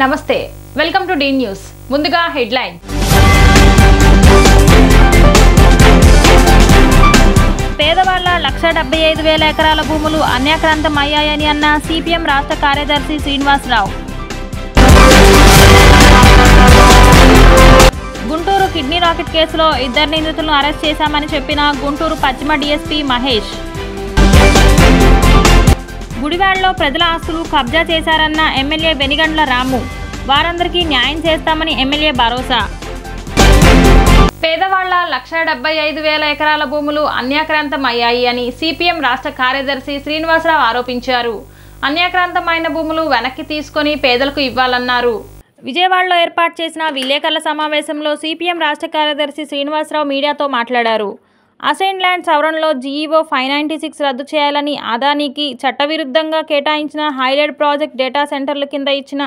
నమస్తే welcome to D news ముందుగా headline పేదవాళ్ల 1,75,000 ఎకరాల భూములు అన్యాక్రాంతం అయ్యాయని అన్న సిపిఎం రాష్ట్ర కార్యదర్శి శ్రీనివాసరావు గుంటూరు కిడ్నీ రాకెట్ కేసులో 2 నిందితులను అరెస్ట్ చేశామని చెప్పిన గుంటూరు పశ్చిమ డీఎస్పీ మహేష్ గుడివాడలో ప్రజల ఆస్తులు కబ్జా చేశారన్న ఎమ్మెల్యే వెనిగండ్ల రాము వారందరికీ న్యాయం చేస్తామని ఎమ్మెల్యే భరోసా పేదవాళ్ల 1,75,000 ఎకరాల భూములు అన్యాక్రాంతం అయ్యాయి అని సిపిఎం రాష్ట్ర కార్యదర్శి శ్రీనివాసరావు ఆరోపించారు. అన్యాక్రాంతమైన భూములు వెనక్కి తీసుకొని పేదలకు ఇవ్వాలన్నారు. విజయవాడలో ఏర్పాటు చేసిన విలేకరుల సమావేశంలో సిపిఎం రాష్ట్ర కార్యదర్శి శ్రీనివాసరావు మీడియాతో మాట్లాడారు. అసైన్ ల్యాండ్ సవరణలో జీఈఓ 596 రద్దు చేయాలని, అదానికి చట్టవిరుద్ధంగా కేటాయించిన హైలైట్ ప్రాజెక్ట్ డేటా సెంటర్ల కింద ఇచ్చిన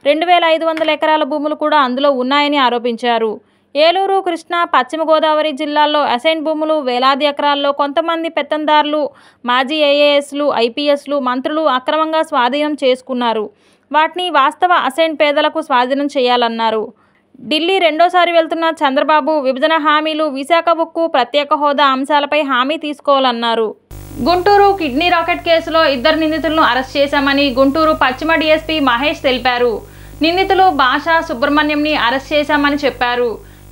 2,500 ఎకరాల భూములు కూడా అందులో ఉన్నాయని ఆరోపించారు. ఏలూరు, కృష్ణా, పశ్చిమ గోదావరి జిల్లాల్లో అసైన్ భూములు వేలాది ఎకరాల్లో కొంతమంది పెత్తందారులు, మాజీ ఐఏఎస్లు, ఐపీఎస్లు, మంత్రులు అక్రమంగా స్వాధీనం చేసుకున్నారు. వాటిని వాస్తవ అసైన్ పేదలకు స్వాధీనం చేయాలన్నారు. ఢిల్లీ రెండోసారి వెళ్తున్న చంద్రబాబు విభజన హామీలు, విశాఖ ఉక్కు, ప్రత్యేక హోదా అంశాలపై హామీ తీసుకోవాలన్నారు. గుంటూరు కిడ్నీ రాకెట్ కేసులో 2 నిందితులను అరెస్ట్ చేశామని గుంటూరు పశ్చిమ డీఎస్పీ మహేష్ తెలిపారు. నిందితులు భాషా, సుబ్రహ్మణ్యంని అరెస్ట్ చేశామని చెప్పారు.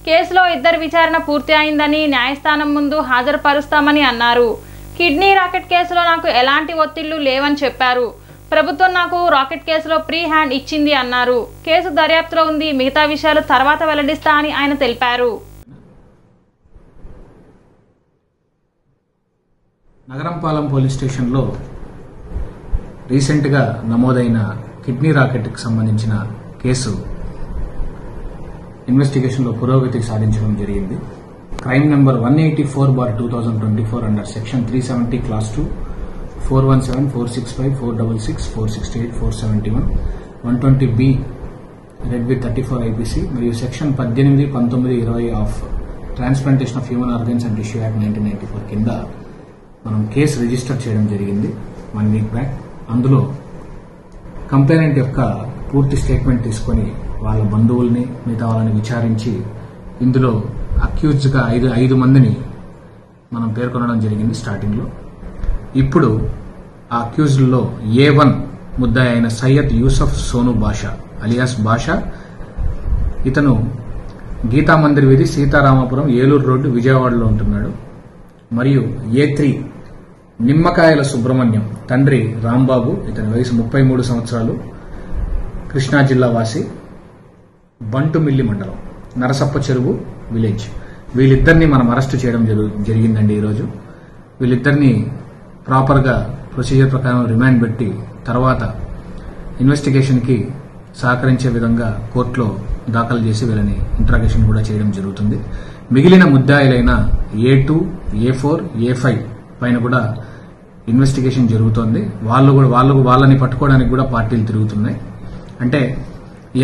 కేసులో 2 విచారణ పూర్తి అయిందని, న్యాయస్థానం ముందు హాజరుపరుస్తామని అన్నారు. కిడ్నీ రాకెట్ కేసులో నాకు ఎలాంటి ఒత్తిళ్లు లేవని చెప్పారు. ప్రభుత్వం నాకు రాకెట్ కేసులో ప్రీ హ్యాండ్ ఇచ్చింది అన్నారు. కేసు దర్యాప్తులో ఉంది, మిగతా విషయాలు తర్వాత వెల్లడిస్తా అని ఆయన తెలిపారు. నగరంపాలెం పోలీస్ స్టేషన్లో రీసెంట్గా నమోదైన కిడ్నీ రాకెట్కి సంబంధించిన కేసు ఇన్వెస్టిగేషన్లో పురోగతి సాధించడం జరిగింది. Crime number 184/2024 under section 370 class 2 417, 465, 466, 468, 471, 120B red with 34 IPC మరియు section 18, 19, 20 of transplantation of human organs and tissue act 1994 కింద మనం కేసు రిజిస్టర్ చేయడం జరిగింది 1 వీక్ బ్యాక్. అందులో కంప్లైనెంట్ యొక్క పూర్తి స్టేట్మెంట్ తీసుకొని వాళ్ళ బంధువుల్ని, మిగతా వాళ్ళని విచారించి ఇందులో అక్యూజ్డ్గా 5 మందిని మనం పేర్కొనడం జరిగింది స్టార్టింగ్లో. ఇప్పుడు ఆ అక్యూజ్డ్లో A1 ముద్దాయి అయిన సయ్యద్ యూసఫ్ సోను బాషా అలియాస్ బాషా, ఇతను గీతా మందిర్ వీధి, సీతారామపురం, ఏలూరు రోడ్డు, విజయవాడలో ఉంటున్నాడు. మరియు A3 నిమ్మకాయల సుబ్రహ్మణ్యం, తండ్రి రాంబాబు, ఇతని వయసు 33 సంవత్సరాలు, కృష్ణా జిల్లా వాసి, బంటుమిల్లి మండలం, నరసప్ప చెరువు విలేజ్. వీళ్ళిద్దరిని మనం అరెస్టు చేయడం జరిగిందండి ఈరోజు. వీళ్ళిద్దరిని ప్రాపర్గా ప్రొసీజర్ ప్రకారం రిమాండ్ పెట్టి తర్వాత ఇన్వెస్టిగేషన్కి సహకరించే విధంగా కోర్టులో దాఖలు చేసి వీళ్ళని ఇంట్రాగేషన్ కూడా చేయడం జరుగుతుంది. మిగిలిన ముద్దాయిలైన A2, A4, A5 పైన కూడా ఇన్వెస్టిగేషన్ జరుగుతోంది. వాళ్ళని పట్టుకోవడానికి కూడా పార్టీలు తిరుగుతున్నాయి. అంటే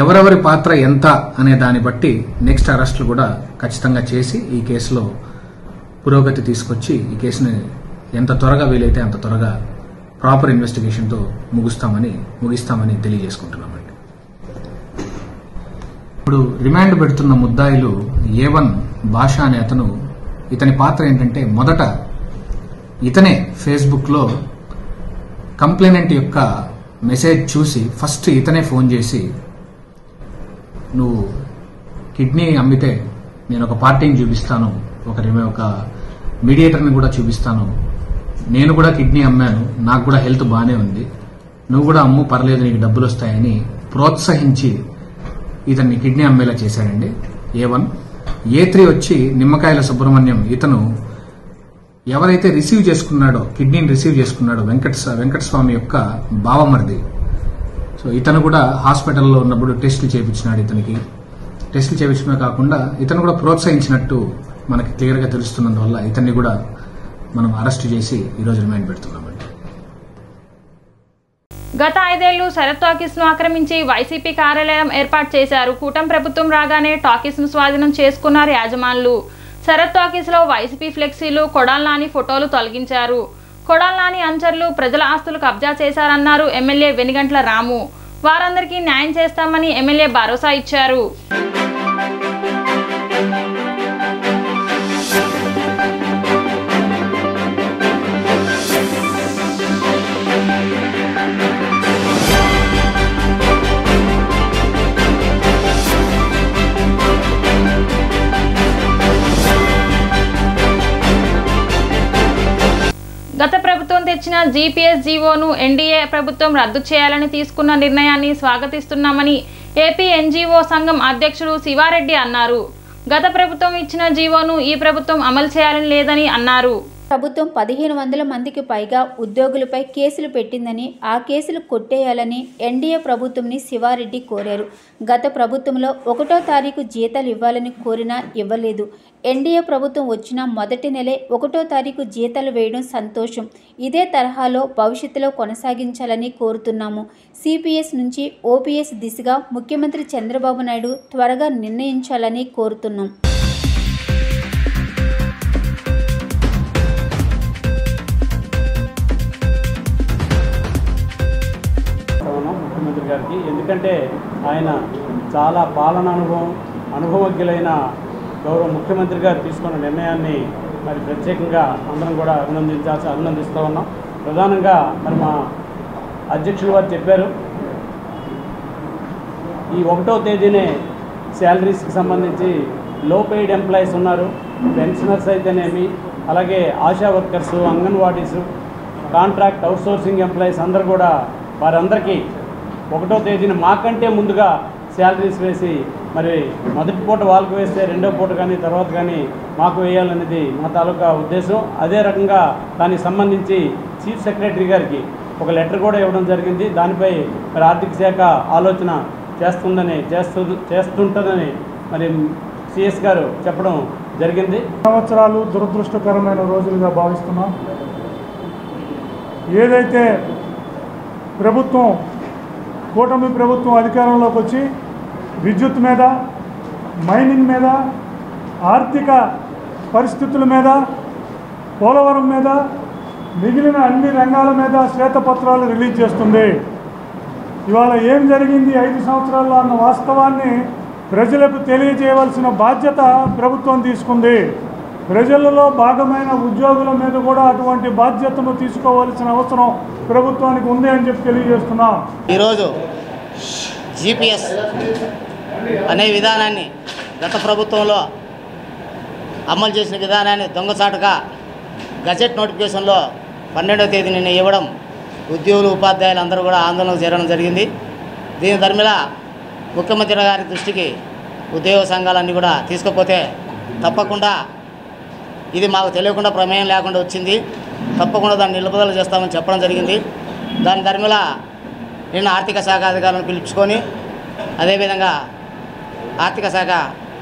ఎవరెవరి పాత్ర ఎంత అనే దాన్ని బట్టి నెక్స్ట్ అరెస్టులు కూడా ఖచ్చితంగా చేసి ఈ కేసులో పురోగతి తీసుకొచ్చి ఈ కేసుని ఎంత త్వరగా వీలైతే అంత త్వరగా ప్రాపర్ ఇన్వెస్టిగేషన్తో ముగిస్తామని తెలియజేసుకుంటున్నామండి. ఇప్పుడు రిమాండ్ పెడుతున్న ముద్దాయిలు A1 బాషా అనే అతను, ఇతని పాత్ర ఏంటంటే మొదట ఇతనే ఫేస్బుక్లో కంప్లైనెంట్ యొక్క మెసేజ్ చూసి ఫస్ట్ ఇతనే ఫోన్ చేసి, నువ్వు కిడ్నీ అమ్మితే నేను ఒక పార్టీని చూపిస్తాను, ఒక మీడియేటర్ని కూడా చూపిస్తాను, నేను కూడా కిడ్నీ అమ్మాను, నాకు కూడా హెల్త్ బాగానే ఉంది, నువ్వు కూడా అమ్ము, పర్లేదు, నీకు డబ్బులు వస్తాయని ప్రోత్సహించి ఇతన్ని కిడ్నీ అమ్మేలా చేశాడండి A1. A3 వచ్చి నిమ్మకాయల సుబ్రహ్మణ్యం, ఇతను ఎవరైతే కిడ్నీని రిసీవ్ చేసుకున్నాడో వెంకటస్వామి యొక్క బావమరిది. సో ఇతను కూడా హాస్పిటల్లో ఉన్నప్పుడు టెస్టులు చేయించినాడు. ఇతనికి టెస్టులు చేయించడమే కాకుండా ఇతను కూడా ప్రోత్సహించినట్టు మనకి క్లియర్గా తెలుస్తున్నందువల్ల ఇతన్ని కూడా మనం అరెస్ట్ చేసి ఈరోజు రిమాండ్ పెడుతున్నామండి. గత 5 ఏళ్లు శరత్ టాకీస్ ను ఆక్రమించి వైసీపీ కార్యాలయం ఏర్పాటు చేశారు. కూటమి ప్రభుత్వం రాగానే టాకీస్ ను స్వాధీనం చేసుకున్నారు యాజమానులు. శరత్ టాకీస్ లో వైసీపీ ఫ్లెక్సీలు, కొడాలి నాని ఫోటోలు తొలగించారు. కొడాలి నాని అనుచరులు ప్రజల ఆస్తులు కబ్జా చేశారన్నారు ఎమ్మెల్యే వెనిగంట్ల రాము. వారందరికీ న్యాయం చేస్తామని ఎమ్మెల్యే భరోసా ఇచ్చారు. గత ప్రభుత్వం తెచ్చిన జీపీఎస్ జీవోను ఎన్డీఏ ప్రభుత్వం రద్దు చేయాలని తీసుకున్న నిర్ణయాన్ని స్వాగతిస్తున్నామని ఏపీ ఎన్జీఓ సంఘం అధ్యక్షుడు శివారెడ్డి అన్నారు. గత ప్రభుత్వం ఇచ్చిన జీవోను ఈ ప్రభుత్వం అమలు చేయాలని లేదని అన్నారు. ప్రభుత్వం 1500 మందికి పైగా ఉద్యోగులపై కేసులు పెట్టిందని, ఆ కేసులు కొట్టేయాలని ఎన్డీఏ ప్రభుత్వంని శివారెడ్డి కోరారు. గత ప్రభుత్వంలో 1వ తారీఖు జీతాలు ఇవ్వాలని కోరినా ఇవ్వలేదు. ఎన్డీఏ ప్రభుత్వం వచ్చిన మొదటి నెలే 1వ తారీఖు జీతాలు వేయడం సంతోషం. ఇదే తరహాలో భవిష్యత్తులో కొనసాగించాలని కోరుతున్నాము. సిపిఎస్ నుంచి ఓపీఎస్ దిశగా ముఖ్యమంత్రి చంద్రబాబు నాయుడు త్వరగా నిర్ణయించాలని కోరుతున్నాం. ముఖ్యమంత్రి గారికి, ఎందుకంటే ఆయన చాలా పాలన అనుభవజ్ఞులైన గౌరవ ముఖ్యమంత్రి గారు తీసుకున్న నిర్ణయాన్ని మరి ప్రత్యేకంగా అందరం కూడా అభినందిస్తూ ఉన్నాం. ప్రధానంగా మరి మా అధ్యక్షులు వారు చెప్పారు, ఈ 1వ తేదీనే శాలరీస్కి సంబంధించి లో పెయిడ్ ఎంప్లాయీస్ ఉన్నారు, పెన్షనర్స్ అయితేనేమి, అలాగే ASHA workers, anganwadis, contract outsourcing employees అందరూ కూడా వారందరికీ 1వ తేదీన మాకంటే ముందుగా శాలరీస్ వేసి మరి మొదటి పూట వాళ్ళకు వేస్తే 2వ పూట కానీ తర్వాత కానీ మాకు వేయాలనేది మా తాలూకా ఉద్దేశం. అదే రకంగా దానికి సంబంధించి చీఫ్ సెక్రటరీ గారికి ఒక లెటర్ కూడా ఇవ్వడం జరిగింది. దానిపై మరి ఆర్థిక శాఖ ఆలోచన చేస్తుంటుందని మరి సిఎస్ గారు చెప్పడం జరిగింది. సంవత్సరాలు దురదృష్టకరమైన రోజులుగా భావిస్తున్నాం. ఏదైతే ప్రభుత్వం కూటమి ప్రభుత్వం అధికారంలోకి వచ్చి విద్యుత్ మీద, మైనింగ్ మీద, ఆర్థిక పరిస్థితుల మీద, పోలవరం మీద, మిగిలిన అన్ని రంగాల మీద శ్వేతపత్రాలు రిలీజ్ చేస్తుంది. ఇవాళ ఏం జరిగింది 5 సంవత్సరాల్లో అన్న వాస్తవాన్ని ప్రజలకు తెలియజేయవలసిన బాధ్యత ప్రభుత్వం తీసుకుంది. ప్రజలలో భాగమైన ఉద్యోగుల మీద కూడా అటువంటి బాధ్యతను తీసుకోవాల్సిన అవసరం ప్రభుత్వానికి ఉంది అని చెప్పి తెలియజేస్తున్నాం. ఈరోజు జీపీఎస్ అనే విధానాన్ని గత ప్రభుత్వంలో అమలు చేసిన విధానాన్ని దొంగచాటుగా గజెట్ నోటిఫికేషన్లో 12వ తేదీని ఇవ్వడం ఉద్యోగులు, ఉపాధ్యాయులు అందరూ కూడా ఆందోళనకు చేరడం జరిగింది. దీని ధర్మిలా ముఖ్యమంత్రి గారి దృష్టికి ఉద్యోగ సంఘాలన్నీ కూడా తీసుకుపోతే తప్పకుండా ఇది మాకు తెలియకుండా ప్రమేయం లేకుండా వచ్చింది, తప్పకుండా దాన్ని నిలుపుదల చేస్తామని చెప్పడం జరిగింది. దాని ధర్మిలా నిన్న ఆర్థిక శాఖ అధికారులను పిలుచుకొని అదేవిధంగా ఆర్థిక శాఖ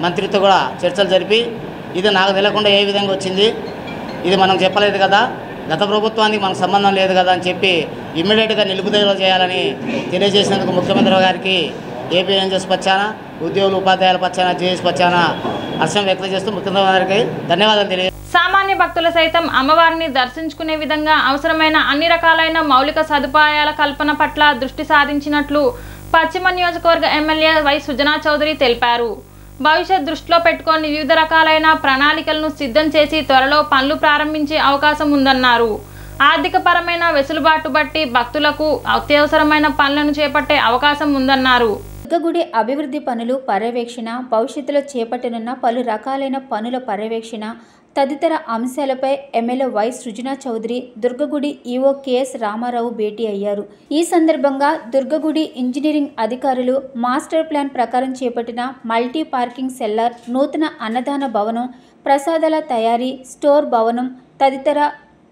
మంత్రితో కూడా చర్చలు జరిపి ఇది నాకు తెలియకుండా ఏ విధంగా వచ్చింది, ఇది మనం చెప్పలేదు కదా, గత ప్రభుత్వానికి మనకు సంబంధం లేదు కదా అని చెప్పి ఇమ్మీడియట్గా నిలుపుదల చేయాలని తెలియజేసినందుకు ముఖ్యమంత్రి గారికి ఏపీ ఎన్జిఓస్ పక్షాన, ఉద్యోగులు, ఉపాధ్యాయుల పక్షాన, జేఏసీ పక్షాన హర్షం వ్యక్తం చేస్తూ ముఖ్యమంత్రి గారికి ధన్యవాదాలు తెలియజేస్తాను. సామాన్య భక్తులు సైతం అమ్మవారిని దర్శించుకునే విధంగా అవసరమైన అన్ని రకాలైన మౌలిక సదుపాయాల కల్పన పట్ల దృష్టి సారించినట్లు పశ్చిమ నియోజకవర్గ ఎమ్మెల్యే వై సుజనా చౌదరి తెలిపారు. భవిష్యత్ దృష్టిలో పెట్టుకొని వివిధ రకాలైన ప్రణాళికలను సిద్ధం చేసి త్వరలో పనులు ప్రారంభించే అవకాశం ఉందన్నారు. ఆర్థిక పరమైన వెసులుబాటు బట్టి భక్తులకు అత్యవసరమైన పనులను చేపట్టే అవకాశం ఉందన్నారు. దుర్గగుడి అభివృద్ధి పనులు పర్యవేక్షణ, భవిష్యత్తులో చేపట్టనున్న పలు రకాలైన పనుల పర్యవేక్షణ తదితర అంశాలపై ఎమ్మెల్యే వై సుజనా చౌదరి దుర్గగుడి ఈవో కెఎస్ రామారావు భేటీ అయ్యారు. ఈ సందర్భంగా దుర్గగుడి ఇంజనీరింగ్ అధికారులు మాస్టర్ ప్లాన్ ప్రకారం చేపట్టిన మల్టీ పార్కింగ్ సెల్లార్, నూతన అన్నదాన భవనం, ప్రసాదాల తయారీ, స్టోర్ భవనం తదితర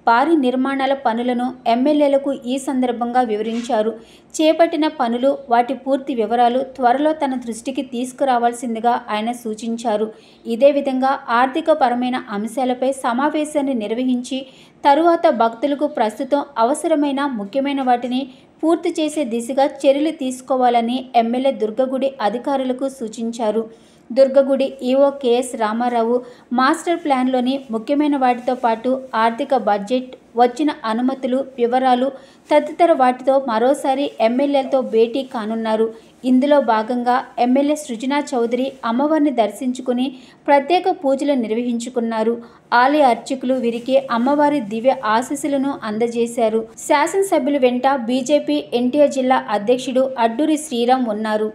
భారీ నిర్మాణాల పనులను ఎమ్మెల్యేలకు ఈ సందర్భంగా వివరించారు. చేపట్టిన పనులు, వాటి పూర్తి వివరాలు త్వరలో తన దృష్టికి తీసుకురావాల్సిందిగా ఆయన సూచించారు. ఇదే విధంగా ఆర్థిక పరమైన అంశాలపై సమావేశాన్ని నిర్వహించి తరువాత భక్తులకు ప్రస్తుతం అవసరమైన ముఖ్యమైన వాటిని పూర్తి చేసే దిశగా చర్యలు తీసుకోవాలని ఎమ్మెల్యే దుర్గగుడి అధికారులకు సూచించారు. దుర్గగుడి ఈవో కెఎస్ రామారావు మాస్టర్ ప్లాన్లోని ముఖ్యమైన వాటితో పాటు ఆర్థిక బడ్జెట్, వచ్చిన అనుమతులు వివరాలు తదితర వాటితో మరోసారి ఎమ్మెల్యేలతో భేటీ కానున్నారు. ఇందులో భాగంగా ఎమ్మెల్యే సృజనా చౌదరి అమ్మవారిని దర్శించుకుని ప్రత్యేక పూజలు నిర్వహించుకున్నారు. ఆలయ అర్చకులు వీరికి అమ్మవారి దివ్య ఆశీస్సులను అందజేశారు. శాసనసభ్యులు వెంట బీజేపీ ఎన్టీఆర్ జిల్లా అధ్యక్షుడు అడ్డూరి శ్రీరామ్ ఉన్నారు.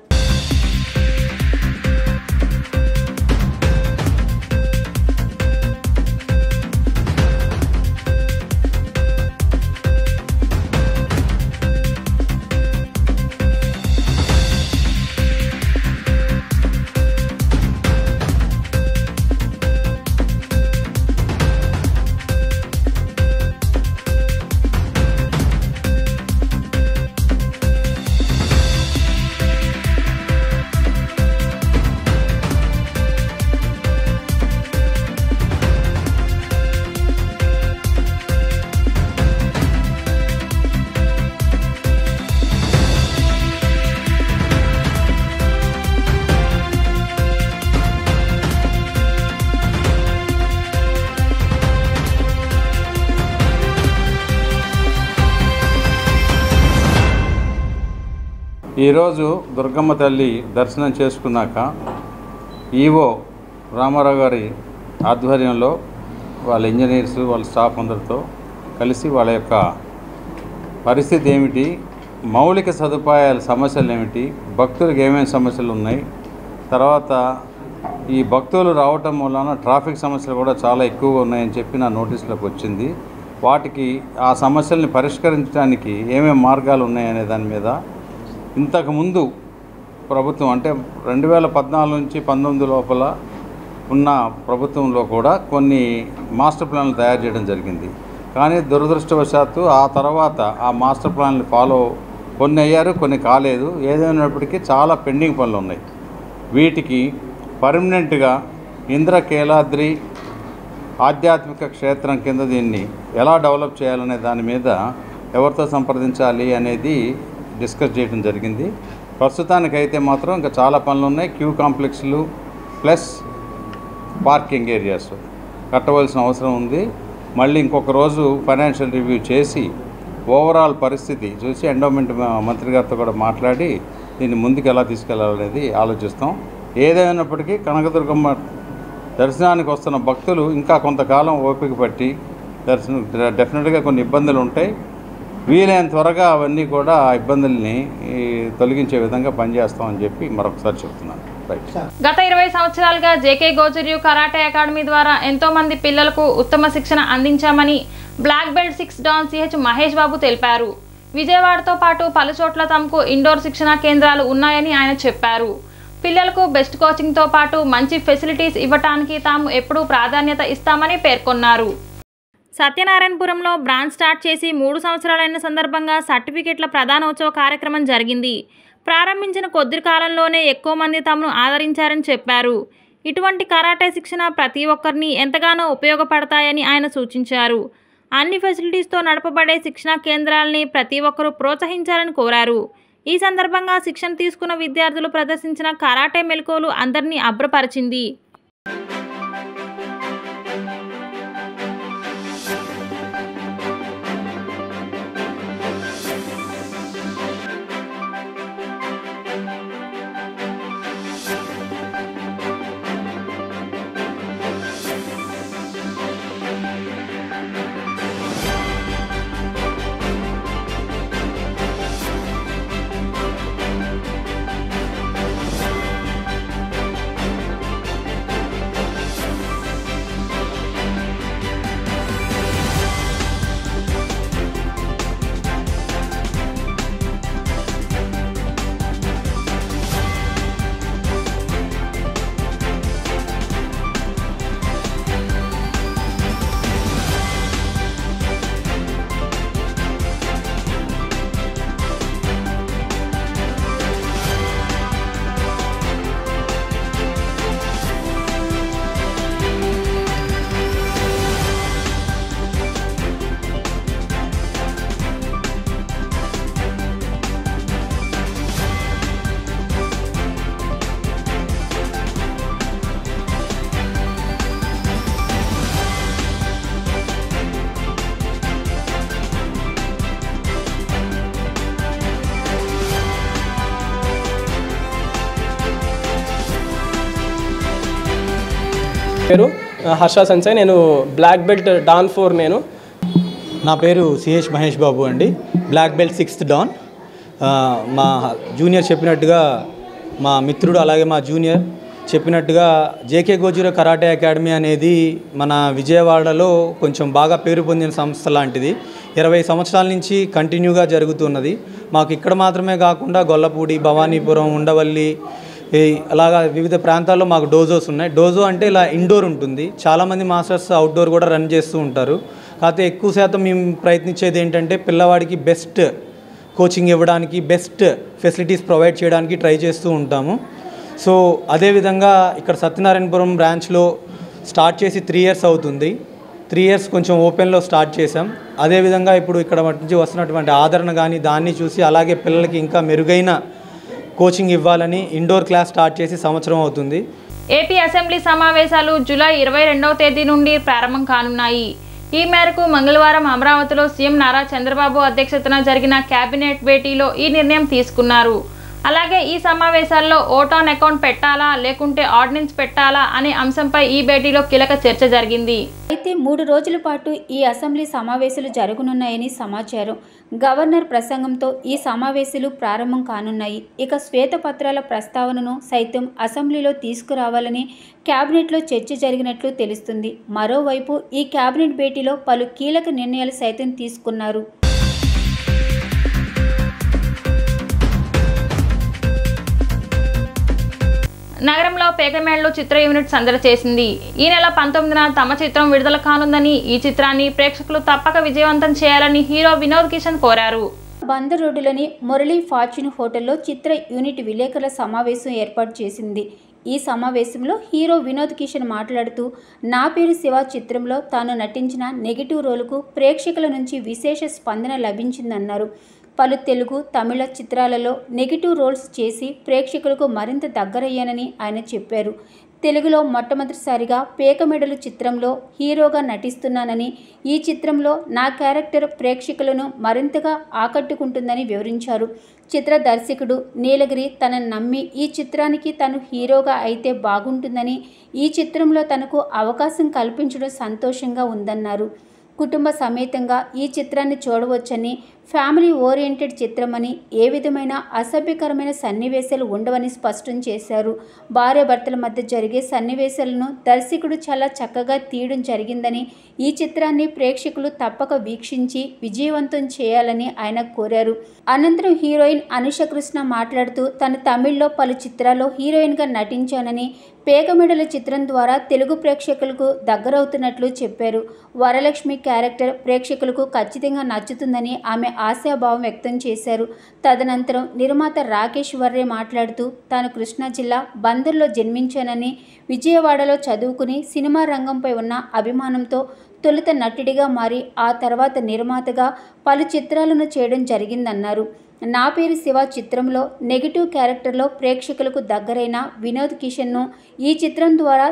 ఈరోజు దుర్గమ్మ తల్లి దర్శనం చేసుకున్నాక ఈవో రామారావు గారి ఆధ్వర్యంలో వాళ్ళ ఇంజనీర్స్ వాళ్ళ స్టాఫ్ అందరితో కలిసి వాళ్ళ యొక్క పరిస్థితి ఏమిటి, మౌలిక సదుపాయాల సమస్యలు ఏమిటి, భక్తులకు ఏమేమి సమస్యలు ఉన్నాయి, తర్వాత ఈ భక్తులు రావటం వలన ట్రాఫిక్ సమస్యలు కూడా చాలా ఎక్కువగా ఉన్నాయని చెప్పి నా నోటీసులోకి వచ్చింది. వాటికి ఆ సమస్యల్ని పరిష్కరించడానికి ఏమేమి మార్గాలు ఉన్నాయనే దాని మీద ఇంతకుముందు ప్రభుత్వం అంటే 2014 నుంచి 19 లోపల ఉన్న ప్రభుత్వంలో కూడా కొన్ని మాస్టర్ ప్లాన్లు తయారు చేయడం జరిగింది. కానీ దురదృష్టవశాత్తు ఆ తర్వాత ఆ మాస్టర్ ప్లాన్లు కొన్ని అయ్యారు, కొన్ని కాలేదు. ఏదైనప్పటికీ చాలా పెండింగ్ పనులు ఉన్నాయి. వీటికి పర్మనెంట్గా ఇంద్రకీలాద్రి ఆధ్యాత్మిక క్షేత్రం కింద దీన్ని ఎలా డెవలప్ చేయాలనే దాని మీద ఎవరితో సంప్రదించాలి అనేది డిస్కస్ చేయడం జరిగింది. ప్రస్తుతానికైతే మాత్రం ఇంకా చాలా పనులు ఉన్నాయి. క్యూ కాంప్లెక్స్లు ప్లస్ పార్కింగ్ ఏరియాస్ కట్టవలసిన అవసరం ఉంది. మళ్ళీ ఇంకొక రోజు ఫైనాన్షియల్ రివ్యూ చేసి ఓవరాల్ పరిస్థితి చూసి ఎండోమెంట్ మంత్రి గారితో కూడా మాట్లాడి దీన్ని ముందుకు ఎలా తీసుకెళ్లాలనేది ఆలోచిస్తాం. ఏదైనప్పటికీ కనకదుర్గమ్మ దర్శనానికి వస్తున్న భక్తులు ఇంకా కొంతకాలం ఓపిక పట్టి డెఫినెట్గా కొన్ని ఇబ్బందులు ఉంటాయి. వీలైన త్వరగా అవన్నీ కూడా ఆ ఇబ్బందుల్ని తొలగించే విధంగా పనిచేస్తామని చెప్పి మరొకసారి చెప్తున్నాను. గత 20 సంవత్సరాలుగా జేకే గోజర్యు కరాటే అకాడమీ ద్వారా ఎంతో మంది పిల్లలకు ఉత్తమ శిక్షణ అందించామని black belt 6 dan CH Mahesh Babu తెలిపారు. విజయవాడతో పాటు పలు చోట్ల తమకు ఇండోర్ శిక్షణా కేంద్రాలు ఉన్నాయని ఆయన చెప్పారు. పిల్లలకు బెస్ట్ కోచింగ్తో పాటు మంచి ఫెసిలిటీస్ ఇవ్వటానికి తాము ఎప్పుడూ ప్రాధాన్యత ఇస్తామని పేర్కొన్నారు. సత్యనారాయణపురంలో బ్రాంచ్ స్టార్ట్ చేసి 3 సంవత్సరాలైన సందర్భంగా సర్టిఫికెట్ల ప్రధానోత్సవ కార్యక్రమం జరిగింది. ప్రారంభించిన కొద్ది కాలంలోనే ఎక్కువ మంది తమను ఆదరించారని చెప్పారు. ఇటువంటి కరాటే శిక్షణ ప్రతి ఒక్కరిని ఎంతగానో ఉపయోగపడతాయని ఆయన సూచించారు. అన్ని ఫెసిలిటీస్తో నడపబడే శిక్షణా కేంద్రాలని ప్రతి ఒక్కరూ ప్రోత్సహించాలని కోరారు. ఈ సందర్భంగా శిక్షణ తీసుకున్న విద్యార్థులు ప్రదర్శించిన కరాటే మెలకువలు అందరినీ అభ్రపరిచింది. పేరు హర్ష సంచయ్, నేను బ్లాక్ బెల్ట్ డాన్ 4 నేను. నా పేరు సిహెచ్ మహేష్ బాబు అండి, బ్లాక్ బెల్ట్ 6th డాన్. మా జూనియర్ చెప్పినట్టుగా, మా మిత్రుడు అలాగే మా జూనియర్ చెప్పినట్టుగా జేకే గోజురా కరాటే అకాడమీ అనేది మన విజయవాడలో కొంచెం బాగా పేరు పొందిన సంస్థ లాంటిది. 20 సంవత్సరాల నుంచి కంటిన్యూగా జరుగుతున్నది. మాకు ఇక్కడ మాత్రమే కాకుండా గొల్లపూడి, భవానీపురం, ఉండవల్లి అలాగా వివిధ ప్రాంతాల్లో మాకు డోజోస్ ఉన్నాయి. డోజో అంటే ఇలా ఇండోర్ ఉంటుంది. చాలామంది మాస్టర్స్ అవుట్డోర్ కూడా రన్ చేస్తూ ఉంటారు. కాకపోతే ఎక్కువ శాతం మేము ప్రయత్నించేది ఏంటంటే పిల్లవాడికి బెస్ట్ కోచింగ్ ఇవ్వడానికి, బెస్ట్ ఫెసిలిటీస్ ప్రొవైడ్ చేయడానికి ట్రై చేస్తూ ఉంటాము. సో అదేవిధంగా ఇక్కడ సత్యనారాయణపురం బ్రాంచ్లో స్టార్ట్ చేసి 3 years అవుతుంది. 3 years కొంచెం ఓపెన్లో స్టార్ట్ చేసాం. అదేవిధంగా ఇప్పుడు ఇక్కడ నుంచి వస్తున్నటువంటి ఆదరణ కానీ దాన్ని చూసి అలాగే పిల్లలకి ఇంకా మెరుగైన కోచింగ్ ఇవ్వాలని ఇండోర్ క్లాస్ స్టార్ట్ చేసి సంవత్సరం అవుతుంది. ఏపీ అసెంబ్లీ సమావేశాలు జూలై 22వ తేదీ నుండి ప్రారంభం కానున్నాయి. ఈ మేరకు మంగళవారం అమరావతిలో సీఎం నారా చంద్రబాబు అధ్యక్షతన జరిగిన కేబినెట్ భేటీలో ఈ నిర్ణయం తీసుకున్నారు. అలాగే ఈ సమావేశాల్లో ఓట్ ఆన్ అకౌంట్ పెట్టాలా లేకుంటే ఆర్డినెన్స్ పెట్టాలా అనే అంశంపై ఈ భేటీలో కీలక చర్చ జరిగింది. అయితే 3 రోజుల పాటు ఈ అసెంబ్లీ సమావేశాలు జరగనున్నాయని సమాచారం. గవర్నర్ ప్రసంగంతో ఈ సమావేశాలు ప్రారంభం కానున్నాయి. ఇక శ్వేతపత్రాల ప్రస్తావనను సైతం అసెంబ్లీలో తీసుకురావాలని కేబినెట్లో చర్చ జరిగినట్లు తెలుస్తుంది. మరోవైపు ఈ కేబినెట్ భేటీలో పలు కీలక నిర్ణయాలు సైతం తీసుకున్నారు. నగరంలో పేకమేళ్లు చిత్ర యూనిట్ సందడి చేసింది. ఈ నెల 19న తమ చిత్రం విడుదల కానుందని, ఈ చిత్రాన్ని ప్రేక్షకులు తప్పక విజయవంతం చేయాలని హీరో వినోద్ కిషన్ కోరారు. బందర్ రోడ్డులోని మురళీ ఫార్చ్యూన్ హోటల్లో చిత్ర యూనిట్ విలేకరుల సమావేశం ఏర్పాటు చేసింది. ఈ సమావేశంలో హీరో వినోద్ కిషన్ మాట్లాడుతూ, నా పేరు శివ చిత్రంలో తాను నటించిన నెగిటివ్ రోలుకు ప్రేక్షకుల నుంచి విశేష స్పందన లభించిందన్నారు. పలు తెలుగు, తమిళ చిత్రాలలో నెగిటివ్ రోల్స్ చేసి ప్రేక్షకులకు మరింత దగ్గరయ్యానని ఆయన చెప్పారు. తెలుగులో మొట్టమొదటిసారిగా పేకమెడలు చిత్రంలో హీరోగా నటిస్తున్నానని, ఈ చిత్రంలో నా క్యారెక్టర్ ప్రేక్షకులను మరింతగా ఆకట్టుకుంటుందని వివరించారు. చిత్ర దర్శకుడు నీలగిరి తనను నమ్మి ఈ చిత్రానికి తను హీరోగా అయితే బాగుంటుందని, ఈ చిత్రంలో తనకు అవకాశం కల్పించడం సంతోషంగా ఉందన్నారు. కుటుంబ సమేతంగా ఈ చిత్రాన్ని చూడవచ్చని, ఫ్యామిలీ ఓరియంటెడ్ చిత్రమని, ఏ విధమైన అసభ్యకరమైన సన్నివేశాలు ఉండవని స్పష్టం చేశారు. భార్యాభర్తల మధ్య జరిగే సన్నివేశాలను దర్శకుడు చాలా చక్కగా తీయడం జరిగిందని, ఈ చిత్రాన్ని ప్రేక్షకులు తప్పక వీక్షించి విజయవంతం చేయాలని ఆయన కోరారు. అనంతరం హీరోయిన్ అనుష కృష్ణ మాట్లాడుతూ, తను తమిళ్లో పలు చిత్రాల్లో హీరోయిన్గా నటించానని, పేకమెడల చిత్రం ద్వారా తెలుగు ప్రేక్షకులకు దగ్గరవుతున్నట్లు చెప్పారు. వరలక్ష్మి క్యారెక్టర్ ప్రేక్షకులకు ఖచ్చితంగా నచ్చుతుందని ఆమె ఆశాభావం వ్యక్తం చేశారు. తదనంతరం నిర్మాత రాకేష్ వర్రే మాట్లాడుతూ, తాను కృష్ణా జిల్లా బందర్లో జన్మించానని, విజయవాడలో చదువుకుని సినిమా రంగంపై ఉన్న అభిమానంతో తొలుత నటుడిగా మారి ఆ తర్వాత నిర్మాతగా పలు చిత్రాలను చేయడం జరిగిందన్నారు. నా పేరు శివ చిత్రంలో నెగిటివ్ క్యారెక్టర్లో ప్రేక్షకులకు దగ్గరైన వినోద్ కిషన్ను ఈ చిత్రం ద్వారా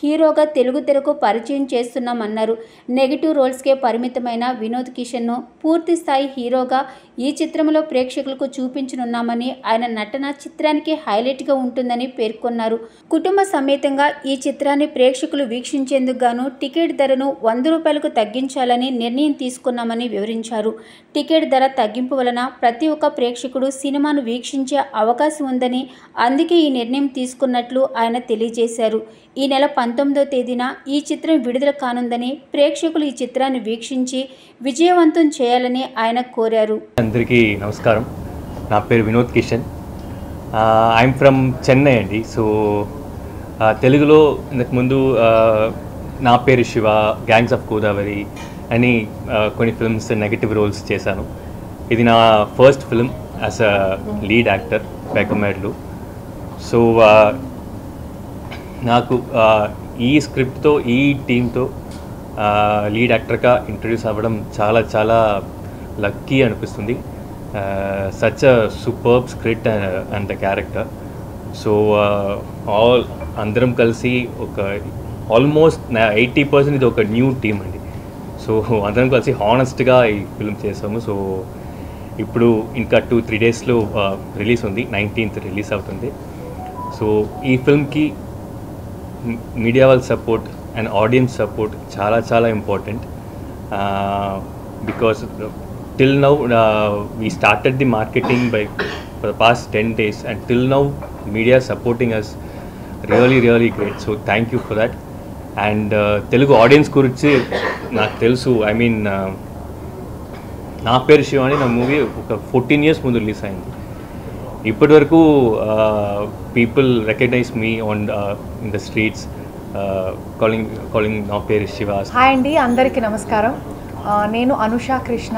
హీరోగా తెలుగు తెరకు పరిచయం చేస్తున్నామన్నారు. నెగిటివ్ రోల్స్కే పరిమితమైన వినోద్ కిషన్ను పూర్తి స్థాయి హీరోగా ఈ చిత్రంలో ప్రేక్షకులకు చూపించనున్నామని, ఆయన నటన చిత్రానికి హైలైట్గా ఉంటుందని పేర్కొన్నారు. కుటుంబ సమేతంగా ఈ చిత్రాన్ని ప్రేక్షకులు వీక్షించేందుకు గాను టికెట్ ధరను 100 రూపాయలకు తగ్గించాలని నిర్ణయం తీసుకున్నామని వివరించారు. టికెట్ ధర తగ్గింపు వలన ప్రతి ఒక్క ప్రేక్షకుడు సినిమాను వీక్షించే అవకాశం ఉందని, అందుకే ఈ నిర్ణయం తీసుకున్నట్లు ఆయన తెలియజేశారు. ఈ నెల 19వ తేదీన ఈ చిత్రం విడుదల కానుందని, ప్రేక్షకులు ఈ చిత్రాన్ని వీక్షించి విజయవంతం చేయాలని ఆయన కోరారు. అందరికీ నమస్కారం. నా పేరు వినోద్ కిషన్. ఐఎమ్ ఫ్రమ్ చెన్నై అండి. సో తెలుగులో ఇంతకుముందు నా పేరు శివ, గ్యాంగ్స్ ఆఫ్ గోదావరి అని కొన్ని ఫిల్మ్స్ నెగటివ్ రోల్స్ చేశాను. ఇది నా first film as a lead actor Pekamedalu. So నాకు ఈ స్క్రిప్ట్తో, ఈ టీంతో లీడ్ యాక్టర్గా ఇంట్రడ్యూస్ అవ్వడం చాలా చాలా లక్కీ అనిపిస్తుంది. Such a superb script and the character. So అందరం కలిసి ఒక ఆల్మోస్ట్ 80% ఇది ఒక న్యూ టీమ్ అండి. సో అందరం కలిసి హానెస్ట్గా ఈ ఫిల్మ్ చేసాము. సో ఇప్పుడు ఇంకా 2-3 డేస్లో రిలీజ్ ఉంది. 19th రిలీజ్ అవుతుంది. సో ఈ ఫిల్మ్కి మీడియా వాళ్ళ సపోర్ట్ అండ్ ఆడియన్స్ సపోర్ట్ చాలా చాలా important. Because till now we started the marketing for the past 10 days, and till now media supporting us really great, so thank you for that. And Telugu audience guరించి నాకు తెలుసు, I mean నా పేరు శివాని నా movie ఒక 14 years ముందు release అయింది. ఇప్పటి వరకు people recognize me on in the streets calling నా పేరు శివ. హాయ్ అండి, అందరికీ నమస్కారం. నేను Anusha Krishna.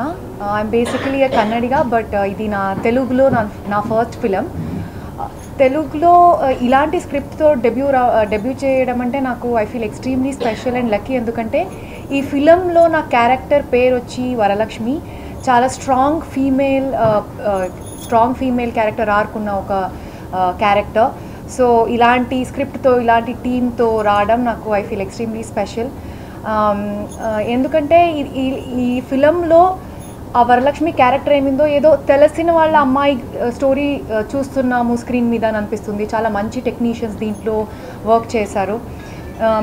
I'm basically Kannadiga, but ఇది తెలుగులో నా ఫస్ట్ ఫిలిం. తెలుగులో ఇలాంటి స్క్రిప్ట్తో డెబ్యూ చేయడం అంటే నాకు I feel extremely special and lucky. ఎందుకంటే ఈ ఫిలింలో నా క్యారెక్టర్ పేరు వచ్చి వరలక్ష్మి. చాలా స్ట్రాంగ్ ఫీమేల్ క్యారెక్టర్ ఆర్కున్న ఒక క్యారెక్టర్. సో ఇలాంటి స్క్రిప్ట్తో ఇలాంటి టీమ్తో రావడం నాకు ఐ ఫీల్ ఎక్స్ట్రీమ్లీ స్పెషల్. ఎందుకంటే ఈ ఫిలంలో ఆ వరలక్ష్మి క్యారెక్టర్ ఏమిందో ఏదో తెలిసిన వాళ్ళ అమ్మాయి స్టోరీ చూస్తున్నాము స్క్రీన్ మీద అని అనిపిస్తుంది. చాలా మంచి టెక్నీషియన్స్ దీంట్లో వర్క్ చేశారు.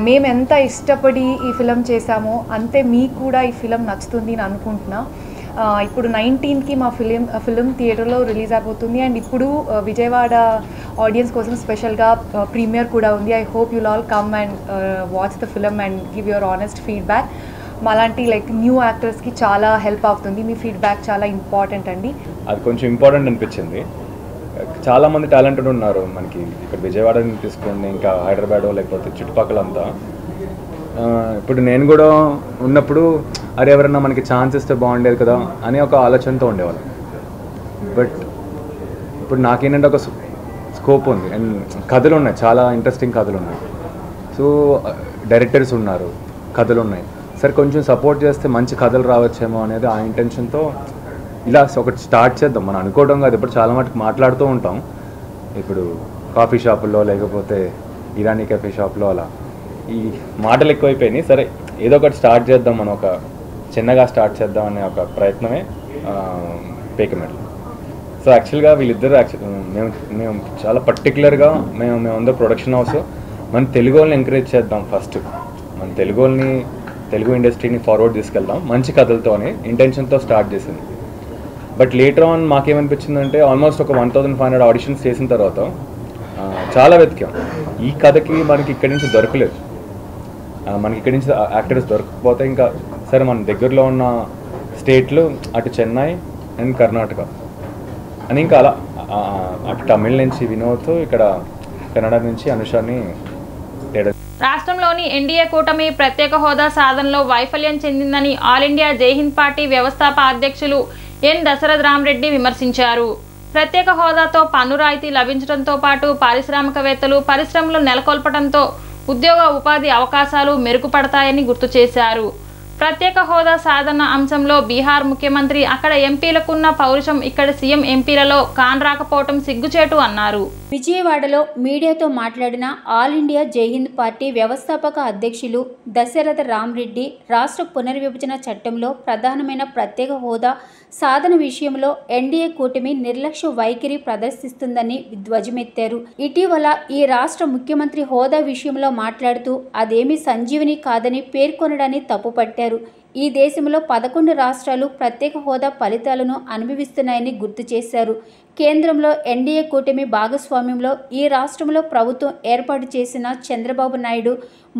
మేము ఎంత ఇష్టపడి ఈ ఫిలం చేశామో అంతే మీకు కూడా ఈ ఫిలం నచ్చుతుంది అని అనుకుంటున్నా. ఇప్పుడు 19కి మా ఫిలిం థియేటర్లో రిలీజ్ అయిపోతుంది. అండ్ ఇప్పుడు విజయవాడ ఆడియన్స్ కోసం స్పెషల్గా ప్రీమియర్ కూడా ఉంది. I hope you'll all come and watch the film and give your honest feedback. మాలాంటి లైక్ న్యూ యాక్టర్స్కి చాలా హెల్ప్ అవుతుంది. మీ ఫీడ్బ్యాక్ చాలా ఇంపార్టెంట్ అండి. అది కొంచెం ఇంపార్టెంట్ అనిపించింది. చాలామంది టాలెంటెడ్ ఉన్నారు మనకి ఇక్కడ విజయవాడని తీసుకోండి, ఇంకా హైదరాబాద్ లేకపోతే చుట్టుపక్కలంతా. ఇప్పుడు నేను కూడా ఉన్నప్పుడు అరే ఎవరన్నా మనకి ఛాన్స్ ఇస్తే బాగుండేది కదా అని ఒక ఆలోచనతో ఉండేవాళ్ళం. బట్ ఇప్పుడు నాకేంటంటే ఒక స్కోప్ ఉంది అండ్ కథలు ఉన్నాయి, చాలా ఇంట్రెస్టింగ్ కథలు ఉన్నాయి. సో డైరెక్టర్స్ ఉన్నారు, కథలు ఉన్నాయి. సరే కొంచెం సపోర్ట్ చేస్తే మంచి కథలు రావచ్చేమో అనేది ఆ ఇంటెన్షన్తో ఇలా ఒకటి స్టార్ట్ చేద్దాం. మనం అనుకోవడం కాదు, ఇప్పుడు చాలా మటుకు మాట్లాడుతూ ఉంటాం. ఇప్పుడు కాఫీ షాపుల్లో లేకపోతే ఇరానీ కాఫీ షాప్లో అలా ఈ మాటలు ఎక్కువైపోయినాయి. సరే ఏదో ఒకటి స్టార్ట్ చేద్దాం, మనం ఒక చిన్నగా స్టార్ట్ చేద్దాం అనే ఒక ప్రయత్నమే పేకమెట్లు. సో యాక్చువల్గా వీళ్ళిద్దరు మేము చాలా పర్టికులర్గా మేమందరూ ప్రొడక్షన్ హౌస్ మన తెలుగు వాళ్ళని ఎంకరేజ్ చేద్దాం. ఫస్ట్ మన తెలుగు ఇండస్ట్రీని ఫార్వర్డ్ తీసుకెళ్దాం మంచి కథలతో అని ఇంటెన్షన్తో స్టార్ట్ చేసింది. బట్ లేటర్ ఆన్ మాకేమనిపించిందంటే ఆల్మోస్ట్ ఒక 1500 ఆడిషన్స్ చేసిన తర్వాత చాలా వెతికాం. ఈ కథకి మనకి ఇక్కడి నుంచి దొరకలేదు, మనకి ఇక్కడి నుంచి యాక్టర్స్ దొరకకపోతే ఇంకా సరే మన దగ్గరలో ఉన్న స్టేట్లు అటు చెన్నై అండ్ కర్ణాటక అని ఇంకా అలా అటు తమిళ నుంచి వినోద్, ఇక్కడ కన్నడ నుంచి అనుషాని. రాష్ట్రంలోని ఎన్డీఏ కూటమి ప్రత్యేక హోదా సాధనలో వైఫల్యం చెందిందని ఆల్ ఇండియా జైహింద్ పార్టీ వ్యవస్థాపక అధ్యక్షులు ఎన్ దశరథ్ రామరెడ్డి విమర్శించారు. ప్రత్యేక హోదాతో పన్ను రాయితీ లభించడంతో పాటు పారిశ్రామికవేత్తలు పరిశ్రమలు నెలకొల్పడంతో ఉద్యోగ ఉపాధి అవకాశాలు మెరుగుపడతాయని గుర్తు చేశారు. ప్రత్యేక హోదా సాధన అంశంలో బీహార్ ముఖ్యమంత్రి అక్కడ ఎంపీలకున్న పౌరుషం ఇక్కడ సీఎం ఎంపీలలో కానరాకపోవటం సిగ్గుచేటు అన్నారు. విజయవాడలో మీడియాతో మాట్లాడిన ఆల్ ఇండియా జైహింద్ పార్టీ వ్యవస్థాపక అధ్యక్షులు దశరథ రామరెడ్డి రాష్ట్ర పునర్విభజన చట్టంలో ప్రధానమైన ప్రత్యేక హోదా సాధన విషయంలో ఎన్డీఏ కూటమి నిర్లక్ష్య వైఖరి ప్రదర్శిస్తుందని ధ్వజమెత్తారు. ఇటీవల ఈ రాష్ట్ర ముఖ్యమంత్రి హోదా విషయంలో మాట్లాడుతూ అదేమీ సంజీవని కాదని పేర్కొనడాన్ని తప్పుపట్టారు. ఈ దేశంలో 11 రాష్ట్రాలు ప్రత్యేక హోదా ఫలితాలను అనుభవిస్తున్నాయని గుర్తు చేశారు. కేంద్రంలో ఎన్డీఏ కూటమి భాగస్వామ్యంలో ఈ రాష్ట్రంలో ప్రభుత్వం ఏర్పాటు చేసిన చంద్రబాబు నాయుడు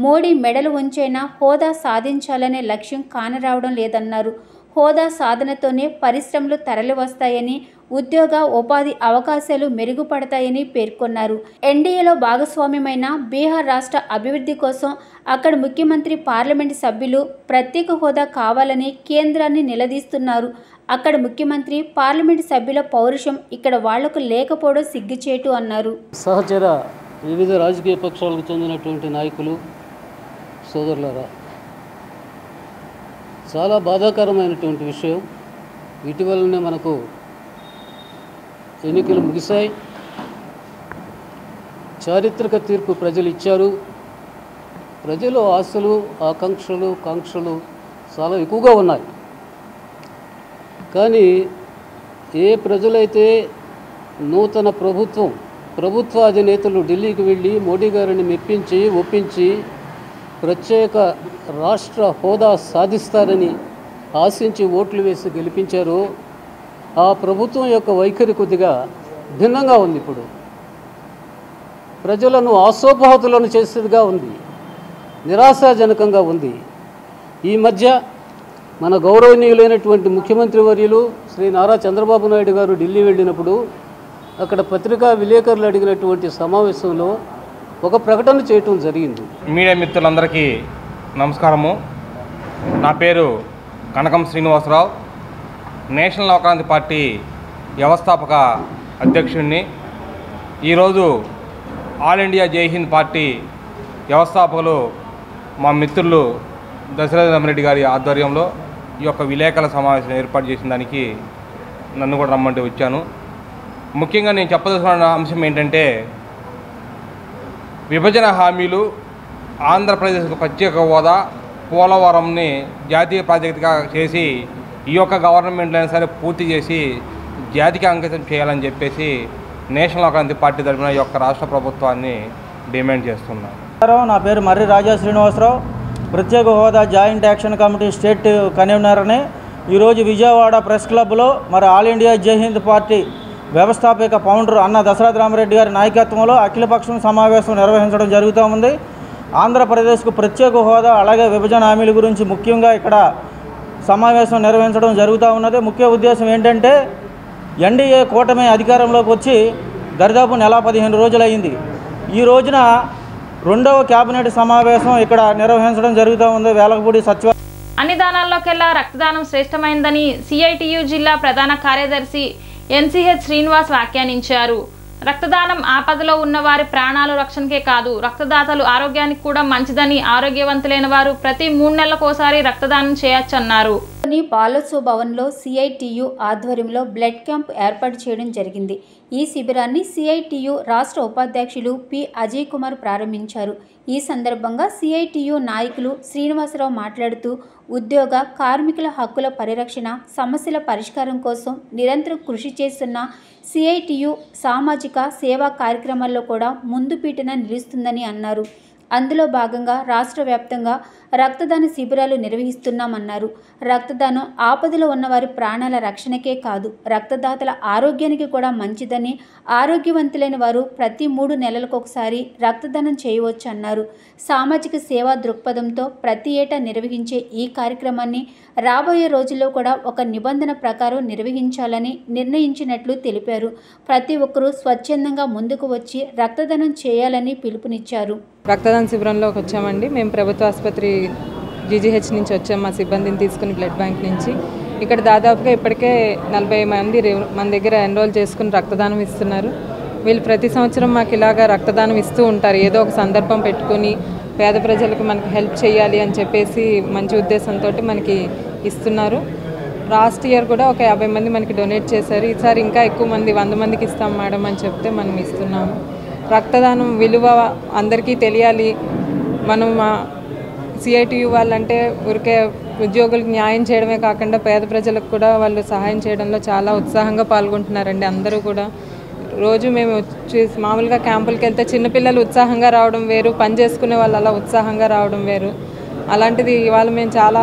మోడీ మెడలు వంచైనా హోదా సాధించాలనే లక్ష్యం కానరావడం లేదన్నారు. హోదా సాధనతోనే పరిశ్రమలు తరలివస్తాయని, ఉద్యోగ ఉపాధి అవకాశాలు మెరుగుపడతాయని పేర్కొన్నారు. ఎన్డీఏలో భాగస్వామ్యమైన బీహార్ రాష్ట్ర అభివృద్ధి కోసం అక్కడ ముఖ్యమంత్రి పార్లమెంటు సభ్యులు ప్రత్యేక హోదా కావాలని కేంద్రాన్ని నిలదీస్తున్నారు. అక్కడ ముఖ్యమంత్రి పార్లమెంటు సభ్యుల పౌరుషం ఇక్కడ వాళ్లకు లేకపోవడం సిగ్గుచేటు అన్నారు. సహచర వివిధ రాజకీయ పక్షాలకు చెందినటువంటి నాయకులు సోదరులారా, చాలా బాధాకరమైనటువంటి విషయం. ఇటీవలనే మనకు ఎన్నికలు ముగిశాయి. చారిత్రక తీర్పు ప్రజలు ఇచ్చారు. ప్రజలు ఆశలు, ఆకాంక్షలు, కాంక్షలు చాలా ఎక్కువగా ఉన్నాయి. కానీ ఏ ప్రజలైతే నూతన ప్రభుత్వం ప్రభుత్వ అధినేతలు ఢిల్లీకి వెళ్ళి మోడీ గారిని మెప్పించి ఒప్పించి ప్రత్యేక రాష్ట్ర హోదా సాధిస్తారని ఆశించి ఓట్లు వేసి గెలిపించారో ఆ ప్రభుత్వం యొక్క వైఖరి కొద్దిగా భిన్నంగా ఉంది. ఇప్పుడు ప్రజలను ఆశోపహతులను చేసేదిగా ఉంది, నిరాశాజనకంగా ఉంది. ఈ మధ్య మన గౌరవనీయులైనటువంటి ముఖ్యమంత్రి వర్యులు శ్రీ నారా చంద్రబాబు నాయుడు గారు ఢిల్లీ వెళ్ళినప్పుడు అక్కడ పత్రికా విలేకరులు అడిగినటువంటి సమావేశంలో ఒక ప్రకటన చేయటం జరిగింది. మీడియా మిత్రులందరికీ నమస్కారము. నా పేరు కనకం శ్రీనివాసరావు, నేషనల్ లోక్రాంతి పార్టీ వ్యవస్థాపక అధ్యక్షుడిని. ఈరోజు ఆల్ ఇండియా జై హింద్ పార్టీ వ్యవస్థాపకులు మా మిత్రులు దశరథరామరెడ్డి గారి ఆధ్వర్యంలో ఈ యొక్క విలేకరుల సమావేశం ఏర్పాటు చేసిన దానికి నన్ను కూడా రమ్మంటే వచ్చాను. ముఖ్యంగా నేను చెప్పదలుచుకున్న అంశం ఏంటంటే, విభజన హామీలు, ఆంధ్రప్రదేశ్కు ప్రత్యేక హోదా, పోలవరంని జాతీయ ప్రాజెక్టుగా చేసి ఈ యొక్క గవర్నమెంట్లో అయినా సరే పూర్తి చేసి జాతికి అంకితం చేయాలని చెప్పేసి నేషనల్ లోక్రాంతి పార్టీ తరఫున ఈ యొక్క రాష్ట్ర ప్రభుత్వాన్ని డిమాండ్ చేస్తున్నాను. నా పేరు మర్రి రాజా శ్రీనివాసరావు, ప్రత్యేక హోదా జాయింట్ యాక్షన్ కమిటీ స్టేట్ కన్వీనర్ని. ఈరోజు విజయవాడ ప్రెస్ క్లబ్లో మరి ఆల్ ఇండియా జై హింద్ పార్టీ వ్యవస్థాపక ఫౌండర్ అన్న దశరథరామరెడ్డి గారి నాయకత్వంలో అఖిలపక్షం సమావేశం నిర్వహించడం జరుగుతూ ఉంది. ఆంధ్రప్రదేశ్కు ప్రత్యేక హోదా అలాగే విభజన హామీల గురించి ముఖ్యంగా ఇక్కడ సమావేశం నిర్వహించడం జరుగుతూ ఉన్నది. ముఖ్య ఉద్దేశం ఏంటంటే, ఎన్డీఏ కూటమి అధికారంలోకి వచ్చి దరిదాపు నెల 15 రోజులైంది. ఈ రోజున రెండవ కేబినెట్ సమావేశం ఇక్కడ నిర్వహించడం జరుగుతూ ఉంది. వేలకపూడి సచివ అన్ని దానాల్లోకెల్లా రక్తదానం శ్రేష్టమైందని సిఐటియు జిల్లా ప్రధాన కార్యదర్శి ఎన్సిహెచ్ శ్రీనివాస్ వ్యాఖ్యానించారు. రక్తదానం ఆపదలో ఉన్న వారి ప్రాణాలు రక్షణకే కాదు, రక్తదాతలు ఆరోగ్యానికి కూడా మంచిదని, ఆరోగ్యవంతులైన వారు ప్రతి 3 నెలలకోసారి రక్తదానం చేయొచ్చన్నారు. బాలోత్సవ భవన్లో సిఐటియు ఆధ్వర్యంలో బ్లడ్ క్యాంప్ ఏర్పాటు చేయడం జరిగింది. ఈ శిబిరాన్ని సిఐటియు రాష్ట్ర ఉపాధ్యక్షులు పి అజయ్ కుమార్ ప్రారంభించారు. ఈ సందర్భంగా సిఐటియు నాయకులు శ్రీనివాసరావు మాట్లాడుతూ, ఉద్యోగ కార్మికుల హక్కుల పరిరక్షణ, సమస్యల పరిష్కారం కోసం నిరంతరం కృషి చేస్తున్న సిఐటియు సామాజిక సేవా కార్యక్రమాల్లో కూడా ముందు పీటన నిలుస్తుందని అన్నారు. అందులో భాగంగా రాష్ట్ర వ్యాప్తంగా రక్తదాన శిబిరాలు నిర్వహిస్తున్నామన్నారు. రక్తదానం ఆపదలో ఉన్నవారి ప్రాణాల రక్షణకే కాదు, రక్తదాతల ఆరోగ్యానికి కూడా మంచిదని, ఆరోగ్యవంతులైన వారు ప్రతి 3 నెలలకొకసారి రక్తదానం చేయవచ్చు అన్నారు. సామాజిక సేవా దృక్పథంతో ప్రతి ఏటా నిర్వహించే ఈ కార్యక్రమాన్ని రాబోయే రోజుల్లో కూడా ఒక నిబంధన ప్రకారం నిర్వహించాలని నిర్ణయించినట్లు తెలిపారు. ప్రతి ఒక్కరూ స్వచ్ఛందంగా ముందుకు వచ్చి రక్తదానం చేయాలని పిలుపునిచ్చారు. రక్తదాన శిబిరంలోకి వచ్చామండి. మేము ప్రభుత్వ ఆసుపత్రి జీజీహెచ్ నుంచి వచ్చాం, మా సిబ్బందిని తీసుకుని బ్లడ్ బ్యాంక్ నుంచి. ఇక్కడ దాదాపుగా ఇప్పటికే 40 మంది మన దగ్గర ఎన్రోల్ చేసుకుని రక్తదానం ఇస్తున్నారు. వీళ్ళు ప్రతి సంవత్సరం మాకు ఇలాగా రక్తదానం ఇస్తూ ఉంటారు. ఏదో ఒక సందర్భం పెట్టుకొని పేద ప్రజలకు మనకు హెల్ప్ చేయాలి అని చెప్పేసి మంచి ఉద్దేశంతో మనకి ఇస్తున్నారు. లాస్ట్ ఇయర్ కూడా ఒక 50 మంది మనకి డొనేట్ చేశారు. ఈసారి ఇంకా ఎక్కువ మంది 100 మందికి ఇస్తాం మేడం అని చెప్తే మనం ఇస్తున్నాము. రక్తదానం విలువ అందరికీ తెలియాలి. మనం సిఐటియు వాళ్ళంటే ఊరికే ఉద్యోగులకు న్యాయం చేయడమే కాకుండా పేద ప్రజలకు కూడా వాళ్ళు సహాయం చేయడంలో చాలా ఉత్సాహంగా పాల్గొంటున్నారండి. అందరూ కూడా రోజు మేము మామూలుగా క్యాంపులకి వెళ్తే చిన్నపిల్లలు ఉత్సాహంగా రావడం వేరు, పని చేసుకునే వాళ్ళు అలా ఉత్సాహంగా రావడం వేరు. అలాంటిది ఇవాళ మేము చాలా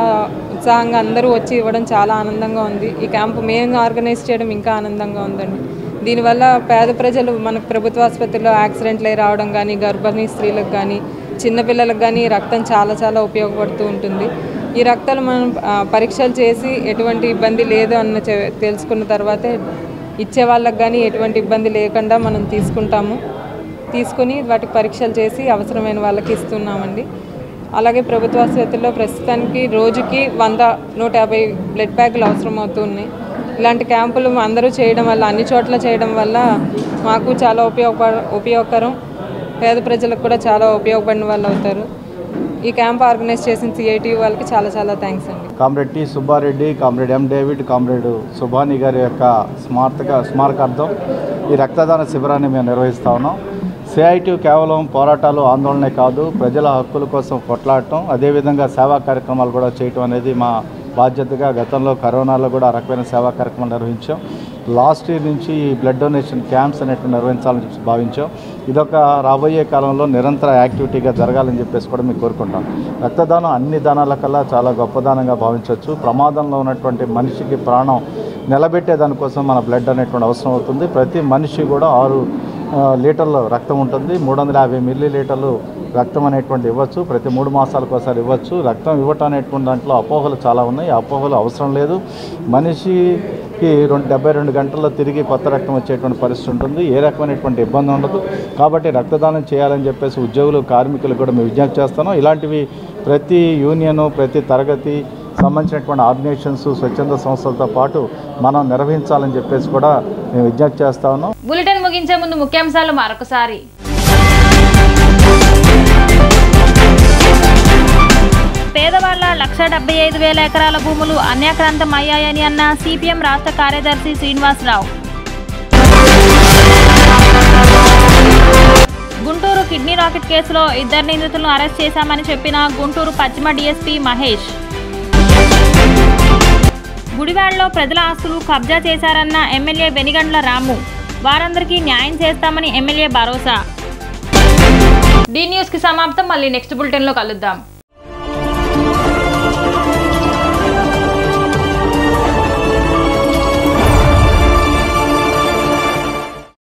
ఉత్సాహంగా అందరూ వచ్చి ఇవ్వడం చాలా ఆనందంగా ఉంది. ఈ క్యాంపు మేము ఆర్గనైజ్ చేయడం ఇంకా ఆనందంగా ఉందండి. దీనివల్ల పేద ప్రజలు మనకు ప్రభుత్వ ఆసుపత్రిలో యాక్సిడెంట్లు అయి రావడం కానీ, గర్భిణీ స్త్రీలకు కానీ, చిన్నపిల్లలకు కానీ రక్తం చాలా చాలా ఉపయోగపడుతూ ఉంటుంది. ఈ రక్తాలు మనం పరీక్షలు చేసి ఎటువంటి ఇబ్బంది లేదు అన్న తెలుసుకున్న తర్వాతే ఇచ్చే వాళ్ళకి కానీ ఎటువంటి ఇబ్బంది లేకుండా మనం తీసుకుని వాటికి పరీక్షలు చేసి అవసరమైన వాళ్ళకి ఇస్తున్నామండి. అలాగే ప్రభుత్వ ఆసుపత్రిలో ప్రస్తుతానికి రోజుకి 100-150 బ్లడ్ బ్యాగులు అవసరం అవుతున్నాయి. ఇలాంటి క్యాంపులు అందరూ చేయడం వల్ల, అన్ని చోట్ల చేయడం వల్ల మాకు చాలా ఉపయోగకరం, పేద ప్రజలకు కూడా చాలా ఉపయోగపడిన వాళ్ళు అవుతారు. ఈ క్యాంప్ ఆర్గనైజ్ చేసిన సిఐటియు వాళ్ళకి చాలా చాలా థ్యాంక్స్ అండి. Comrade T Subbareddy, comrade M David, comrade Subhani గారి యొక్క స్మారకార్థం ఈ రక్తదాన శిబిరాన్ని మేము నిర్వహిస్తూ ఉన్నాం. సిఐటియు కేవలం పోరాటాలు, ఆందోళనే కాదు, ప్రజల హక్కుల కోసం కొట్లాడటం, అదేవిధంగా సేవా కార్యక్రమాలు కూడా చేయటం అనేది మా బాధ్యతగా గతంలో కరోనాలో కూడా ఆ రకమైన సేవా కార్యక్రమాలు నిర్వహించాం. లాస్ట్ ఇయర్ నుంచి ఈ బ్లడ్ డొనేషన్ క్యాంప్స్ అనేటువంటి నిర్వహించాలని చెప్పి భావించాం. ఇదొక రాబోయే కాలంలో నిరంతర యాక్టివిటీగా జరగాలని చెప్పేసి కూడా మేము కోరుకుంటాం. రక్తదానం అన్ని దానాల కల్లా చాలా గొప్పదానంగా భావించవచ్చు. ప్రమాదంలో ఉన్నటువంటి మనిషికి ప్రాణం నిలబెట్టే దానికోసం మన బ్లడ్ అనేటువంటి అవసరం అవుతుంది. ప్రతి మనిషి కూడా 6 లీటర్ల రక్తం ఉంటుంది. 350 మిల్లీలీటర్లు రక్తం అనేటువంటి ఇవ్వచ్చు. ప్రతి 3 మాసాలకు ఒకసారి ఇవ్వచ్చు. రక్తం ఇవ్వటం అనేటువంటి దాంట్లో అపోహలు చాలా ఉన్నాయి. అపోహలు అవసరం లేదు. మనిషికి 72 గంటల్లో తిరిగి కొత్త రక్తం వచ్చేటువంటి పరిస్థితి ఉంటుంది. ఏ రకమైనటువంటి ఇబ్బంది ఉండదు. కాబట్టి రక్తదానం చేయాలని చెప్పేసి ఉద్యోగులు, కార్మికులు కూడా మేము విజ్ఞప్తి చేస్తున్నాం. ఇలాంటివి ప్రతి యూనియను, ప్రతి తరగతి సంబంధించినటువంటి ఆర్గనైజేషన్స్, స్వచ్ఛంద సంస్థలతో పాటు మనం నిర్వహించాలని చెప్పేసి కూడా మేము విజ్ఞప్తి చేస్తా ఉన్నాం. బులెటిన్ ముగించే ముందు ముఖ్యాంశాలు మరొకసారి. పేదవాళ్ల 1,75,000 ఎకరాల భూములు అన్యాక్రాంతం అయ్యాయని అన్న సిపిఎం రాష్ట్ర కార్యదర్శి శ్రీనివాసరావు. గుంటూరు కిడ్నీ రాకెట్ కేసులో 2 నిందితులను అరెస్ట్ చేశామని చెప్పిన గుంటూరు పశ్చిమ డీఎస్పీ మహేష్. గుడివాడలో ప్రజల ఆస్తులు కబ్జా చేశారన్న ఎమ్మెల్యే వెనిగండ్ల రాము. వారందరికీ న్యాయం చేస్తామని ఎమ్మెల్యే భరోసా. డి న్యూస్ కి సమాప్తం. మళ్ళీ నెక్స్ట్ బులెటిన్ లో కలుద్దాం.